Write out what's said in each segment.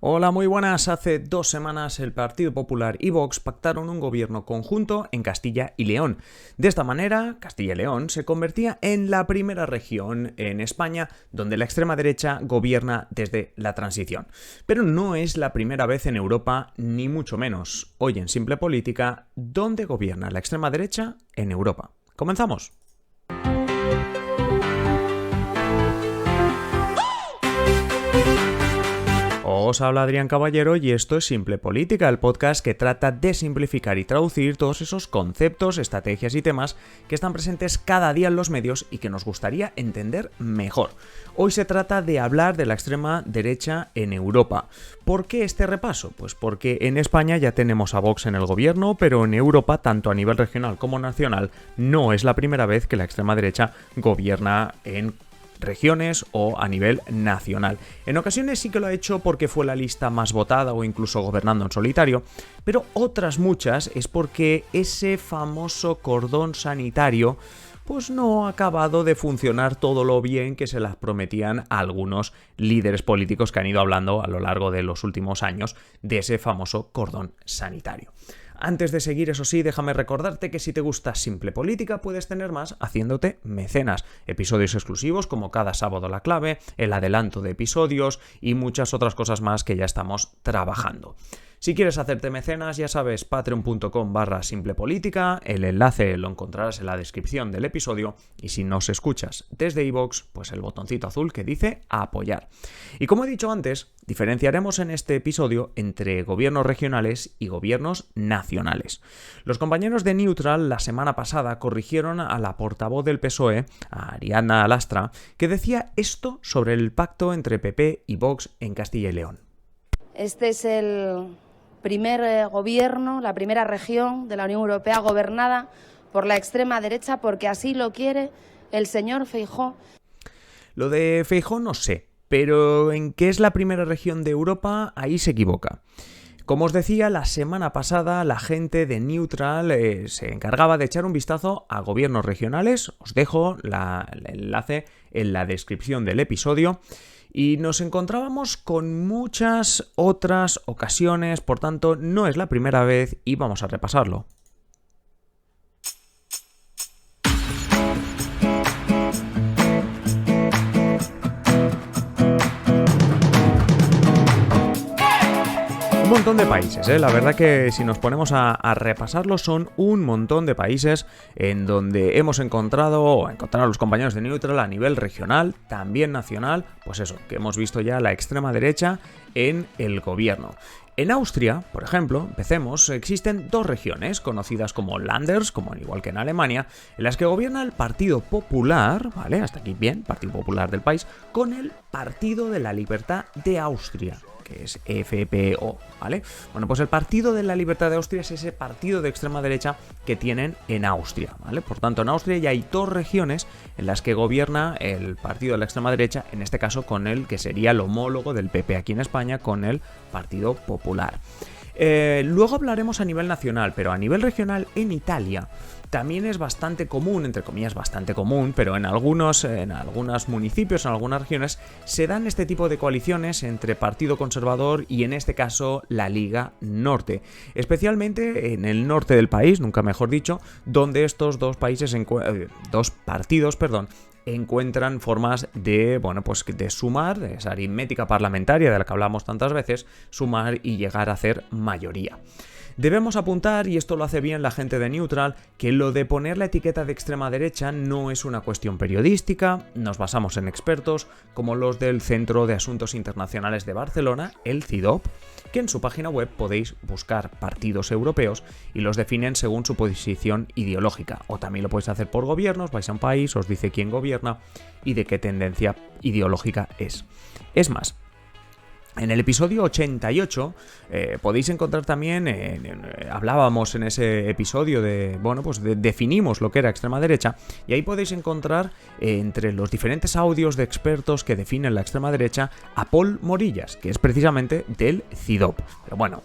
Hola, muy buenas. Hace 2 semanas el Partido Popular y Vox pactaron un gobierno conjunto en Castilla y León. De esta manera, Castilla y León se convertía en la primera región en España donde la extrema derecha gobierna desde la transición. Pero no es la primera vez en Europa, ni mucho menos. Hoy en Simple Política, ¿dónde gobierna la extrema derecha en Europa? ¡Comenzamos! Os habla Adrián Caballero y esto es Simple Política, el podcast que trata de simplificar y traducir todos esos conceptos, estrategias y temas que están presentes cada día en los medios y que nos gustaría entender mejor. Hoy se trata de hablar de la extrema derecha en Europa. ¿Por qué este repaso? Pues porque en España ya tenemos a Vox en el gobierno, pero en Europa, tanto a nivel regional como nacional, no es la primera vez que la extrema derecha gobierna en regiones o a nivel nacional. En ocasiones sí que lo ha hecho porque fue la lista más votada o incluso gobernando en solitario, pero otras muchas es porque ese famoso cordón sanitario pues no ha acabado de funcionar todo lo bien que se las prometían a algunos líderes políticos que han ido hablando a lo largo de los últimos años de ese famoso cordón sanitario. Antes de seguir, eso sí, déjame recordarte que si te gusta Simple Política puedes tener más haciéndote mecenas. Episodios exclusivos como cada sábado La Clave, el adelanto de episodios y muchas otras cosas más que ya estamos trabajando. Si quieres hacerte mecenas, ya sabes, patreon.com/simplepolítica, el enlace lo encontrarás en la descripción del episodio y si nos escuchas desde iVoox, pues el botoncito azul que dice apoyar. Y como he dicho antes, diferenciaremos en este episodio entre gobiernos regionales y gobiernos nacionales. Los compañeros de Neutral la semana pasada corrigieron a la portavoz del PSOE, a Ariadna Lastra, que decía esto sobre el pacto entre PP y Vox en Castilla y León. Este es el primer gobierno, la primera región de la Unión Europea gobernada por la extrema derecha porque así lo quiere el señor Feijóo. Lo de Feijóo no sé, pero en qué es la primera región de Europa, ahí se equivoca. Como os decía, la semana pasada la gente de Neutral se encargaba de echar un vistazo a gobiernos regionales. Os dejo el enlace en la descripción del episodio. Y nos encontrábamos con muchas otras ocasiones, por tanto, no es la primera vez y vamos a repasarlo. Un montón de países, La verdad que si nos ponemos a repasarlo son un montón de países en donde hemos encontrado a los compañeros de Neutral a nivel regional, también nacional, pues eso, que hemos visto ya la extrema derecha en el gobierno. En Austria, por ejemplo, empecemos, existen 2 regiones conocidas como Landers, como igual que en Alemania, en las que gobierna el Partido Popular, ¿vale? Hasta aquí bien, Partido Popular del país, con el Partido de la Libertad de Austria, que es FPO, ¿vale? Bueno, pues el Partido de la Libertad de Austria es ese partido de extrema derecha que tienen en Austria, ¿vale? Por tanto, en Austria ya hay 2 regiones en las que gobierna el partido de la extrema derecha, en este caso con el que sería el homólogo del PP aquí en España, con el Partido Popular. Luego hablaremos a nivel nacional, pero a nivel regional en Italia también es bastante común, entre comillas bastante común, pero en algunos municipios, en algunas regiones, se dan este tipo de coaliciones entre Partido Conservador y en este caso la Liga Norte. Especialmente en el norte del país, nunca mejor dicho, donde estos dos partidos encuentran formas de, de sumar, de esa aritmética parlamentaria de la que hablamos tantas veces, sumar y llegar a hacer mayoría. Debemos apuntar, y esto lo hace bien la gente de Neutral, que lo de poner la etiqueta de extrema derecha no es una cuestión periodística, nos basamos en expertos como los del Centro de Asuntos Internacionales de Barcelona, el CIDOB, que en su página web podéis buscar partidos europeos y los definen según su posición ideológica, o también lo podéis hacer por gobiernos, vais a un país, os dice quién gobierna y de qué tendencia ideológica es. Es más, en el episodio 88 podéis encontrar también, hablábamos en ese episodio definimos lo que era extrema derecha, y ahí podéis encontrar entre los diferentes audios de expertos que definen la extrema derecha a Pol Morillas, que es precisamente del CIDOB. Pero bueno,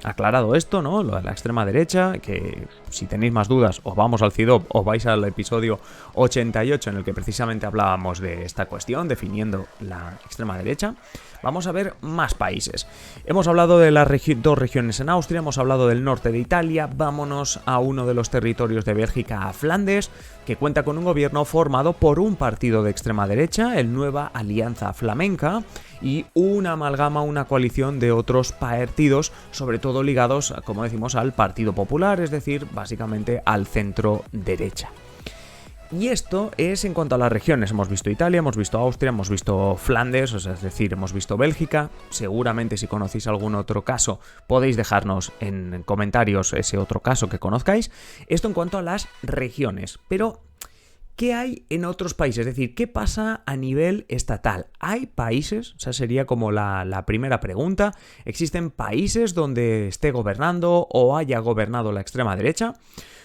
Aclarado esto, ¿no? Lo de la extrema derecha, que si tenéis más dudas, os vamos al CIDOB, os vais al episodio 88 en el que precisamente hablábamos de esta cuestión, definiendo la extrema derecha. Vamos a ver más países. Hemos hablado de las dos regiones en Austria, hemos hablado del norte de Italia, vámonos a uno de los territorios de Bélgica, a Flandes, que cuenta con un gobierno formado por un partido de extrema derecha, el Nueva Alianza Flamenca, y una amalgama, una coalición de otros partidos, sobre todo ligados, como decimos, al Partido Popular, es decir, básicamente al centro derecha. Y esto es en cuanto a las regiones. Hemos visto Italia, hemos visto Austria, hemos visto Flandes, es decir, hemos visto Bélgica. Seguramente si conocéis algún otro caso podéis dejarnos en comentarios ese otro caso que conozcáis. Esto en cuanto a las regiones. Pero ¿qué hay en otros países? Es decir, ¿qué pasa a nivel estatal? ¿Hay países? O sea, sería como la primera pregunta. ¿Existen países donde esté gobernando o haya gobernado la extrema derecha?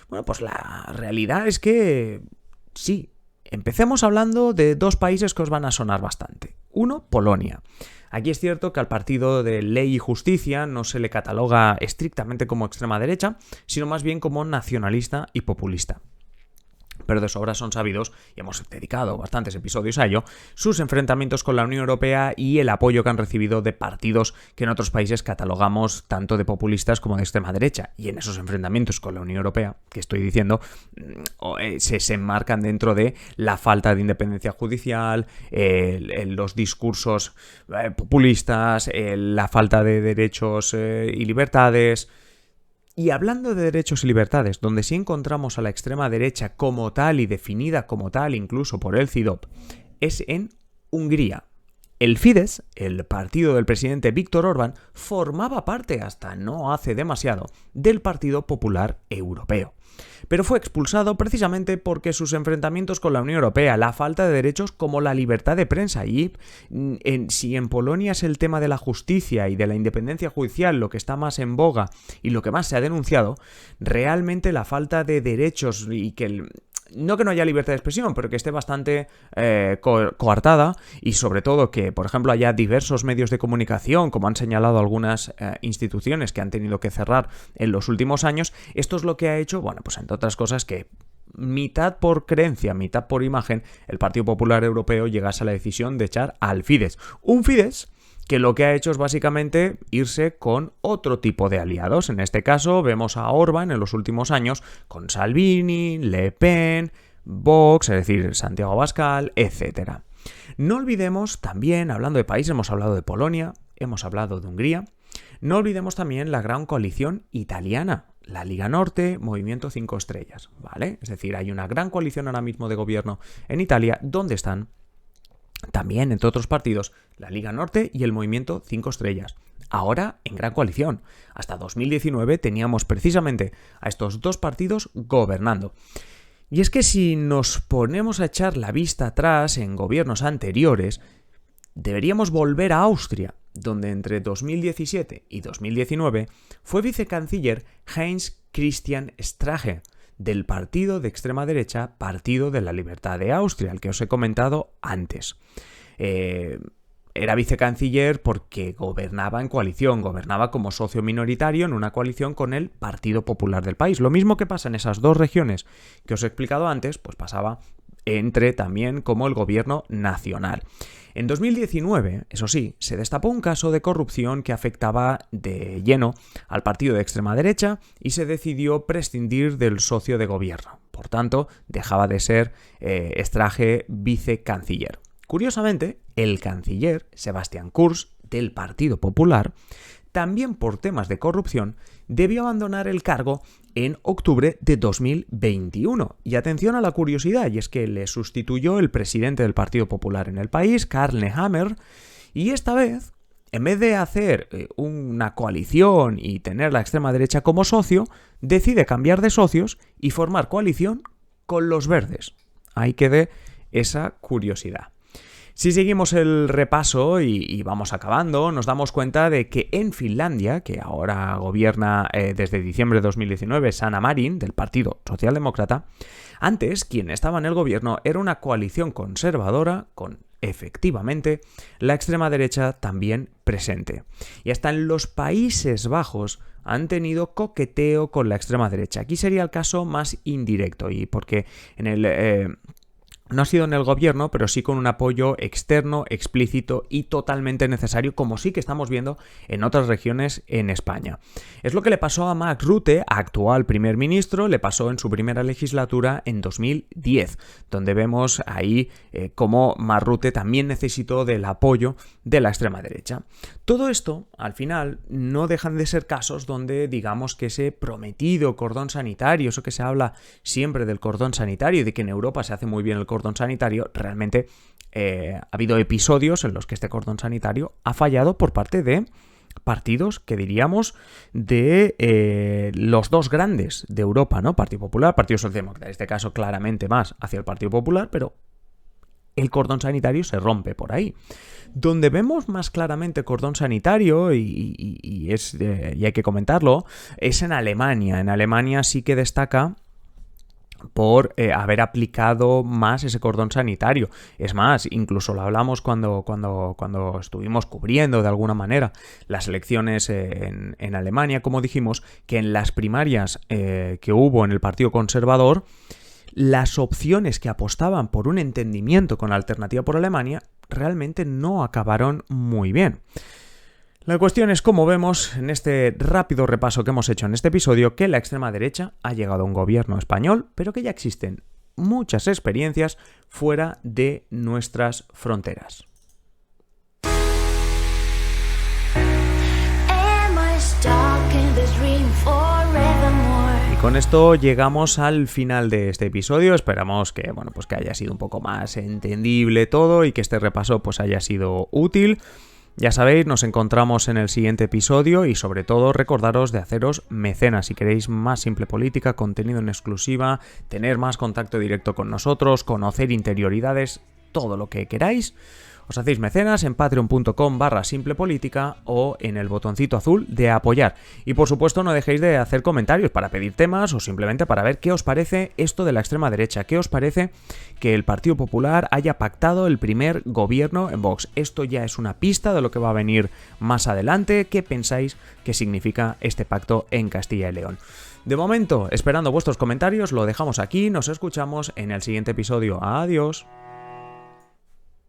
Bueno, pues la realidad es que sí. Empecemos hablando de dos países que os van a sonar bastante. Uno, Polonia. Aquí es cierto que al partido de Ley y Justicia no se le cataloga estrictamente como extrema derecha, sino más bien como nacionalista y populista. Pero de sobra son sabidos, y hemos dedicado bastantes episodios a ello, sus enfrentamientos con la Unión Europea y el apoyo que han recibido de partidos que en otros países catalogamos tanto de populistas como de extrema derecha. Y en esos enfrentamientos con la Unión Europea, que estoy diciendo, se enmarcan dentro de la falta de independencia judicial, los discursos populistas, la falta de derechos y libertades. Y hablando de derechos y libertades, donde sí encontramos a la extrema derecha como tal y definida como tal incluso por el CIDOB, es en Hungría. El Fidesz, el partido del presidente Viktor Orbán, formaba parte hasta no hace demasiado del Partido Popular Europeo. Pero fue expulsado precisamente porque sus enfrentamientos con la Unión Europea, la falta de derechos como la libertad de prensa y si en Polonia es el tema de la justicia y de la independencia judicial lo que está más en boga y lo que más se ha denunciado, realmente la falta de derechos y que no haya libertad de expresión, pero que esté bastante coartada y sobre todo que, por ejemplo, haya diversos medios de comunicación, como han señalado algunas instituciones que han tenido que cerrar en los últimos años. Esto es lo que ha hecho, bueno, pues entre otras cosas que mitad por creencia, mitad por imagen, el Partido Popular Europeo llegase a la decisión de echar al Fidesz. Un Fidesz que lo que ha hecho es básicamente irse con otro tipo de aliados. En este caso vemos a Orbán en los últimos años con Salvini, Le Pen, Vox, es decir, Santiago Abascal, etc. No olvidemos también, hablando de países, hemos hablado de Polonia, hemos hablado de Hungría, no olvidemos también la gran coalición italiana, la Liga Norte, Movimiento 5 Estrellas, ¿vale? Es decir, hay una gran coalición ahora mismo de gobierno en Italia donde están también, entre otros partidos, la Liga Norte y el Movimiento 5 Estrellas. Ahora en gran coalición. Hasta 2019 teníamos precisamente a estos dos partidos gobernando. Y es que si nos ponemos a echar la vista atrás en gobiernos anteriores, deberíamos volver a Austria, donde entre 2017 y 2019 fue vicecanciller Heinz Christian Strache, del partido de extrema derecha Partido de la Libertad de Austria, el que os he comentado antes. Era vicecanciller porque gobernaba en coalición, gobernaba como socio minoritario en una coalición con el Partido Popular del país. Lo mismo que pasa en esas dos regiones que os he explicado antes, pues pasaba también como el gobierno nacional. En 2019, eso sí, se destapó un caso de corrupción que afectaba de lleno al partido de extrema derecha y se decidió prescindir del socio de gobierno. Por tanto, dejaba de ser Strache vicecanciller. Curiosamente, el canciller Sebastian Kurz, del Partido Popular, también por temas de corrupción, debió abandonar el cargo en octubre de 2021. Y atención a la curiosidad, y es que le sustituyó el presidente del Partido Popular en el país, Karl Nehammer, y esta vez, en vez de hacer una coalición y tener la extrema derecha como socio, decide cambiar de socios y formar coalición con los verdes. Ahí quede esa curiosidad. Si seguimos el repaso y vamos acabando, nos damos cuenta de que en Finlandia, que ahora gobierna desde diciembre de 2019 Sanna Marin, del Partido Socialdemócrata, antes quien estaba en el gobierno era una coalición conservadora con efectivamente, la extrema derecha también presente. Y hasta en los Países Bajos han tenido coqueteo con la extrema derecha. Aquí sería el caso más indirecto, y porque en el... no ha sido en el gobierno, pero sí con un apoyo externo, explícito y totalmente necesario, como sí que estamos viendo en otras regiones en España. Es lo que le pasó a Mark Rutte, actual primer ministro, le pasó en su primera legislatura en 2010, donde vemos ahí cómo Mark Rutte también necesitó del apoyo de la extrema derecha. Todo esto, al final, no dejan de ser casos donde digamos que ese prometido cordón sanitario, eso que se habla siempre del cordón sanitario y de que en Europa se hace muy bien el cordón sanitario, realmente ha habido episodios en los que este cordón sanitario ha fallado por parte de partidos que diríamos de los dos grandes de Europa, ¿no? Partido Popular, Partido Socialdemócrata, en este caso claramente más hacia el Partido Popular, pero el cordón sanitario se rompe por ahí. Donde vemos más claramente cordón sanitario, y hay que comentarlo, es en Alemania. En Alemania sí que destaca por haber aplicado más ese cordón sanitario. Es más, incluso lo hablamos cuando estuvimos cubriendo de alguna manera las elecciones en Alemania, como dijimos, que en las primarias que hubo en el Partido Conservador, las opciones que apostaban por un entendimiento con la Alternativa por Alemania realmente no acabaron muy bien. La cuestión es, como vemos en este rápido repaso que hemos hecho en este episodio, que la extrema derecha ha llegado a un gobierno español, pero que ya existen muchas experiencias fuera de nuestras fronteras. Y con esto llegamos al final de este episodio. Esperamos que, pues que haya sido un poco más entendible todo y que este repaso pues haya sido útil. Ya sabéis, nos encontramos en el siguiente episodio y sobre todo recordaros de haceros mecenas si queréis más Simple Política, contenido en exclusiva, tener más contacto directo con nosotros, conocer interioridades, todo lo que queráis. Os hacéis mecenas en patreon.com/simplepolítica o en el botoncito azul de apoyar. Y por supuesto no dejéis de hacer comentarios para pedir temas o simplemente para ver qué os parece esto de la extrema derecha, qué os parece que el Partido Popular haya pactado el primer gobierno en Vox. Esto ya es una pista de lo que va a venir más adelante. ¿Qué pensáis que significa este pacto en Castilla y León? De momento, esperando vuestros comentarios, lo dejamos aquí, nos escuchamos en el siguiente episodio. Adiós.